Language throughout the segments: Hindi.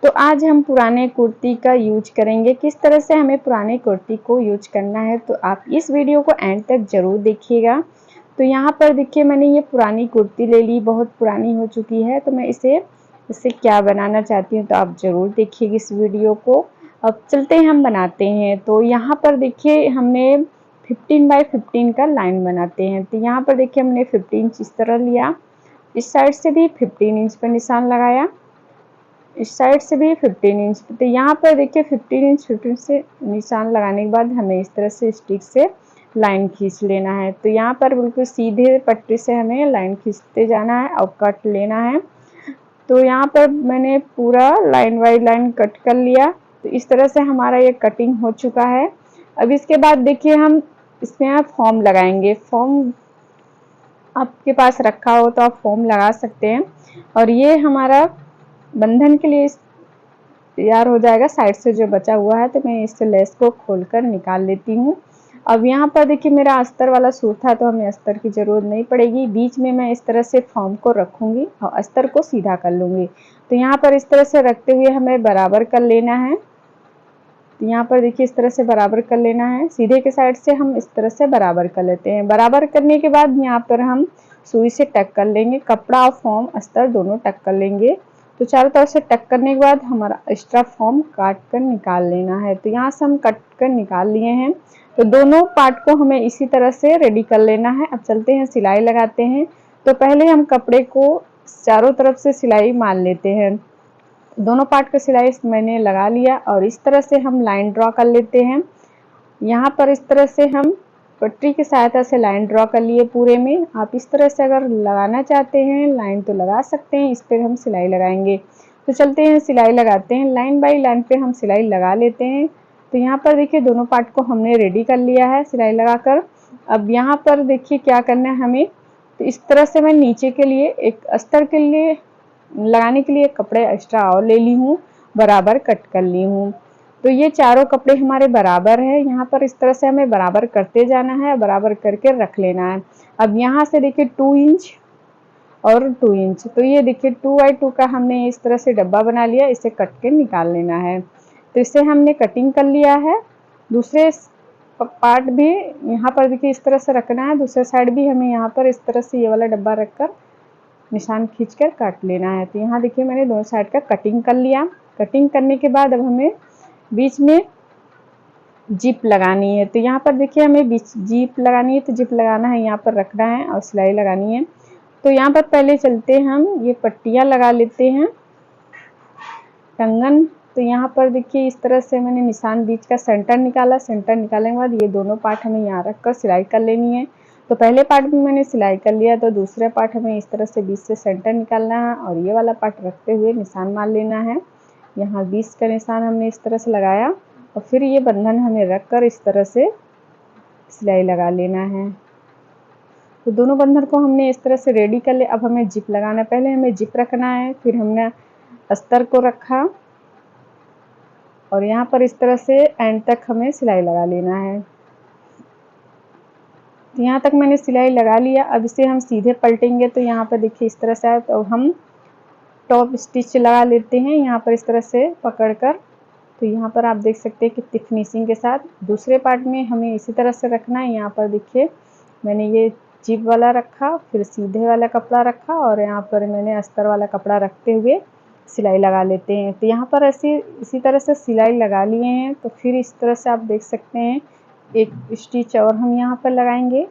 तो आज हम पुराने कुर्ती का यूज करेंगे। किस तरह से हमें पुराने कुर्ती को यूज करना है, तो आप इस वीडियो को एंड तक ज़रूर देखिएगा। तो यहाँ पर देखिए मैंने ये पुरानी कुर्ती ले ली, बहुत पुरानी हो चुकी है। तो मैं इससे क्या बनाना चाहती हूँ, तो आप ज़रूर देखिएगा इस वीडियो को। अब चलते हैं, हम बनाते हैं। तो यहाँ पर देखिए हमने 15 बाय 15 का लाइन बनाते हैं। तो यहाँ पर देखिए हमने 15 इंच इस तरह लिया, इस साइड से भी 15 इंच पर निशान लगाया, इस साइड से भी 15 इंच। तो यहाँ पर देखिए 15 से निशान लगाने के बाद हमें इस तरह से स्टिक से लाइन खींच लेना है। तो यहाँ पर बिल्कुल सीधे पट्टी से हमें लाइन खींचते जाना है और कट लेना है। तो यहाँ पर मैंने पूरा लाइन बाई लाइन कट कर लिया। तो इस तरह से हमारा ये कटिंग हो चुका है। अब इसके बाद देखिए हम इसमें आप फॉर्म लगाएंगे। फॉर्म आपके पास रखा हो तो आप फॉर्म लगा सकते हैं। और ये हमारा बंधन के लिए तैयार हो जाएगा। साइड से जो बचा हुआ है, तो मैं इससे लेस को खोलकर निकाल लेती हूँ। अब यहाँ पर देखिए मेरा अस्तर वाला सूट था, तो हमें अस्तर की ज़रूरत नहीं पड़ेगी। बीच में मैं इस तरह से फॉर्म को रखूँगी और अस्तर को सीधा कर लूँगी। तो यहाँ पर इस तरह से रखते हुए हमें बराबर कर लेना है। तो यहाँ पर देखिए इस तरह से बराबर कर लेना है। सीधे के साइड से हम इस तरह से बराबर कर लेते हैं। बराबर करने के बाद यहाँ पर हम सुई से टक कर लेंगे। कपड़ा और फॉर्म अस्तर दोनों टक कर लेंगे। तो चारों तरफ से टक करने के बाद हमारा एक्स्ट्रा फॉर्म काट कर निकाल लेना है। तो यहाँ से हम कट कर निकाल लिए हैं। तो दोनों पार्ट को हमें इसी तरह से रेडी कर लेना है। अब चलते हैं सिलाई लगाते हैं। तो पहले हम कपड़े को चारों तरफ से सिलाई मार लेते हैं। दोनों पार्ट का सिलाई मैंने लगा लिया और इस तरह से हम लाइन ड्रॉ कर लेते हैं। यहाँ पर इस तरह से हम पट्टी की सहायता से लाइन ड्रॉ कर लिए पूरे में। आप इस तरह से अगर लगाना चाहते हैं लाइन तो लगा सकते हैं। इस पर हम सिलाई लगाएंगे। तो चलते हैं सिलाई लगाते हैं। लाइन बाई लाइन पे हम सिलाई लगा लेते हैं। तो यहाँ पर देखिए दोनों पार्ट को हमने रेडी कर लिया है सिलाई लगाकर। अब यहाँ पर देखिए क्या करना है हमें। तो इस तरह से मैं नीचे के लिए एक अस्तर के लिए लगाने के लिए कपड़े एक्स्ट्रा और ले ली हूँ, बराबर कट कर ली हूँ। तो ये चारों कपड़े हमारे बराबर है। यहाँ पर इस तरह से हमें बराबर करते जाना है, बराबर करके रख लेना है। अब यहाँ से देखिए 2 इंच और 2 इंच, तो ये देखिए 2 बाई 2 का हमने इस तरह से डब्बा बना लिया। इसे कट के निकाल लेना है। तो इसे हमने कटिंग कर लिया है। दूसरे पार्ट भी यहाँ पर देखिए इस तरह से रखना है। दूसरे साइड भी हमें यहाँ पर इस तरह से ये वाला डब्बा रखकर निशान खींचकर काट लेना है। तो यहाँ देखिए मैंने दोनों साइड का कटिंग कर लिया। कटिंग करने के बाद अब हमें बीच में जिप लगानी है। तो यहाँ पर देखिए हमें बीच जिप लगानी है। तो जिप लगाना है, यहाँ पर रखना है और सिलाई लगानी है। तो यहाँ पर पहले चलते हम ये पट्टियाँ लगा लेते हैं, कंगन। तो यहाँ पर देखिए इस तरह से मैंने निशान बीच का सेंटर निकाला। सेंटर निकालने के बाद ये दोनों पार्ट हमें यहाँ रख कर सिलाई कर लेनी है। तो पहले पार्ट में मैंने सिलाई कर लिया, तो दूसरे पार्ट हमें इस तरह से बीच से सेंटर निकालना है और ये वाला पार्ट रखते हुए निशान मार लेना है। यहाँ 20 का निशान हमने इस तरह से लगाया और फिर ये बंधन हमें रख कर इस तरह से सिलाई लगा लेना है। तो दोनों बंधन को हमने इस तरह से रेडी कर लिया। अब हमें जिप लगाना है। पहले हमें जिप रखना है, फिर हमने अस्तर को रखा और यहाँ पर इस तरह से एंड तक हमें सिलाई लगा लेना है। तो यहाँ तक मैंने सिलाई लगा लिया। अब इसे हम सीधे पलटेंगे। तो यहाँ पर देखिए इस तरह से आए, तो हम टॉप स्टिच लगा लेते हैं यहाँ पर इस तरह से पकड़कर। तो यहाँ पर आप देख सकते हैं कितनी फिनिशिंग के साथ। दूसरे पार्ट में हमें इसी तरह से रखना है। यहाँ पर देखिए मैंने ये जिप वाला रखा, फिर सीधे वाला कपड़ा रखा और यहाँ पर मैंने अस्तर वाला कपड़ा रखते हुए सिलाई लगा लेते हैं। तो यहाँ पर ऐसे इसी तरह से सिलाई लगा लिए हैं। तो फिर इस तरह से आप देख सकते हैं एक स्टिच और हम यहाँ पर लगाएंगे।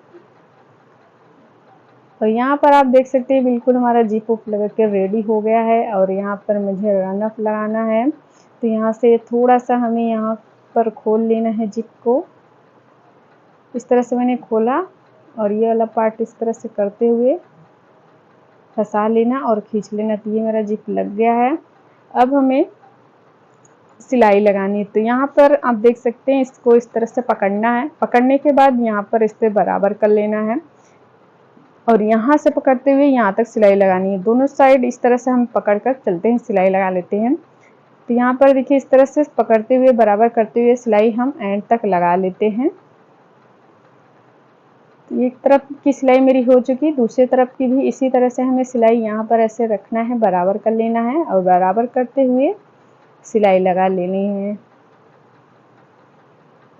तो यहाँ पर आप देख सकते हैं बिल्कुल हमारा जिप उप लगा के रेडी हो गया है। और यहाँ पर मुझे रन अप लगाना है। तो यहाँ से थोड़ा सा हमें यहाँ पर खोल लेना है जिप को। इस तरह से मैंने खोला और ये वाला पार्ट इस तरह से करते हुए फंसा लेना और खींच लेना। तो ये मेरा जिप लग गया है। अब हमें सिलाई लगानी है। तो यहाँ पर आप देख सकते हैं इसको इस तरह से पकड़ना है। पकड़ने के बाद यहाँ पर इस पर बराबर कर लेना है और यहाँ से पकड़ते हुए यहाँ तक सिलाई लगानी है। दोनों साइड इस तरह से हम पकड़ कर चलते हैं, सिलाई लगा लेते हैं। तो यहाँ पर देखिए इस तरह से पकड़ते हुए बराबर करते हुए सिलाई हम एंड तक लगा लेते हैं। तो एक तरफ की सिलाई मेरी हो चुकी, दूसरी तरफ की भी इसी तरह से हमें सिलाई यहाँ पर ऐसे रखना है, बराबर कर लेना है और बराबर करते हुए सिलाई लगा लेनी है।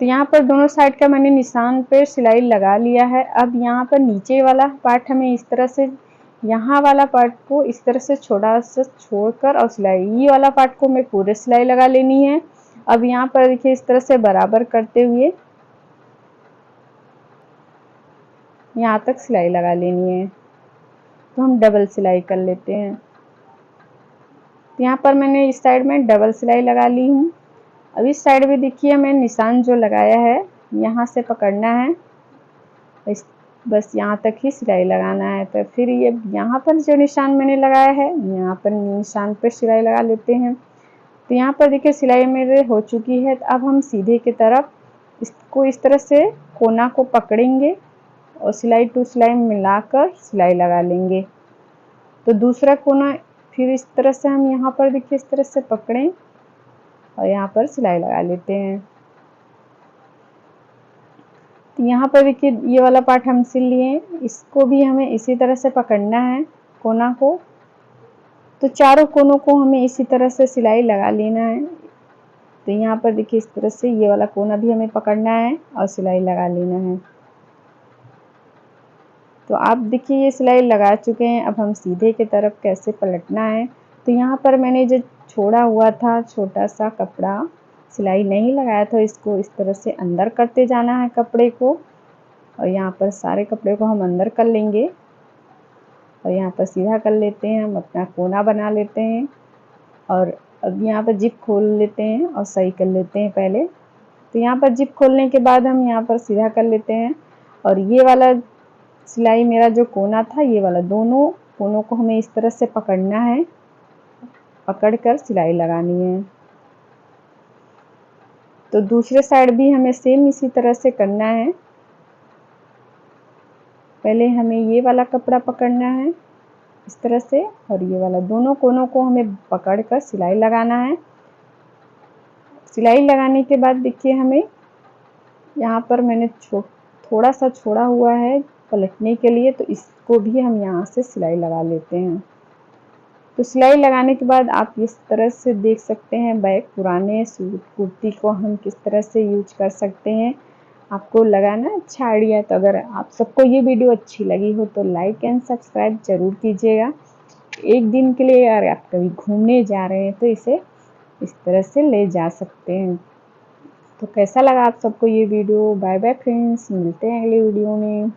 तो यहाँ पर दोनों साइड का मैंने निशान पे सिलाई लगा लिया है। अब यहाँ पर नीचे वाला पार्ट हमें इस तरह से, यहाँ वाला पार्ट को इस तरह से छोटा सा छोड़कर और सिलाई, ये वाला पार्ट को मैं पूरे सिलाई लगा लेनी है। अब यहाँ पर देखिए इस तरह से बराबर करते हुए यहाँ तक सिलाई लगा लेनी है। तो हम डबल सिलाई कर लेते हैं। तो यहाँ पर मैंने इस साइड में डबल सिलाई लगा ली हूँ। अब इस साइड भी देखिए मैं निशान जो लगाया है यहाँ से पकड़ना है, बस यहाँ तक ही सिलाई लगाना है। तो फिर ये यहाँ पर जो निशान मैंने लगाया है यहाँ पर निशान पर सिलाई लगा लेते हैं। तो यहाँ पर देखिए सिलाई मेरे हो चुकी है। तो अब हम सीधे की तरफ इसको इस तरह से कोना को पकड़ेंगे और सिलाई टू सिलाई मिलाकर सिलाई लगा लेंगे। तो दूसरा कोना फिर इस तरह से हम यहाँ पर देखिए इस तरह से पकड़ें और यहाँ पर सिलाई लगा लेते हैं। तो यहाँ पर देखिए ये वाला पार्ट हम सिल लिए, इसको भी हमें इसी तरह से पकड़ना है कोना को। तो चारों कोनों को हमें इसी तरह से सिलाई लगा लेना है। तो यहाँ पर देखिए इस तरह से ये वाला कोना भी हमें पकड़ना है और सिलाई लगा लेना है। तो आप देखिए ये सिलाई लगा चुके हैं। अब हम सीधे की तरफ कैसे पलटना है। तो यहाँ पर मैंने जो छोड़ा हुआ था छोटा सा कपड़ा सिलाई नहीं लगाया था, इसको इस तरह से अंदर करते जाना है कपड़े को, और यहाँ पर सारे कपड़े को हम अंदर कर लेंगे और यहाँ पर सीधा कर लेते हैं। हम अपना कोना बना लेते हैं और अब यहाँ पर जिप खोल लेते हैं और सही कर लेते हैं पहले। तो यहाँ पर जिप खोलने के बाद हम यहाँ पर सीधा कर लेते हैं और ये वाला सिलाई मेरा जो कोना था ये वाला, दोनों कोनों को हमें इस तरह से पकड़ना है, पकड़कर सिलाई लगानी है। तो दूसरे साइड भी हमें सेम इसी तरह से करना है। पहले हमें ये वाला कपड़ा पकड़ना है इस तरह से और ये वाला, दोनों कोनों को हमें पकड़कर सिलाई लगाना है। सिलाई लगाने के बाद देखिए हमें यहाँ पर मैंने थोड़ा सा छोड़ा हुआ है पलटने के लिए, तो इसको भी हम यहाँ से सिलाई लगा लेते हैं। तो सिलाई लगाने के बाद आप इस तरह से देख सकते हैं बैक पुराने सूट कुर्ती को हम किस तरह से यूज कर सकते हैं। आपको लगा ना अच्छा आइडिया। तो अगर आप सबको ये वीडियो अच्छी लगी हो तो लाइक एंड सब्सक्राइब जरूर कीजिएगा। एक दिन के लिए अगर आप कभी घूमने जा रहे हैं तो इसे इस तरह से ले जा सकते हैं। तो कैसा लगा आप सबको ये वीडियो। बाय बाय फ्रेंड्स, मिलते हैं अगले वीडियो में।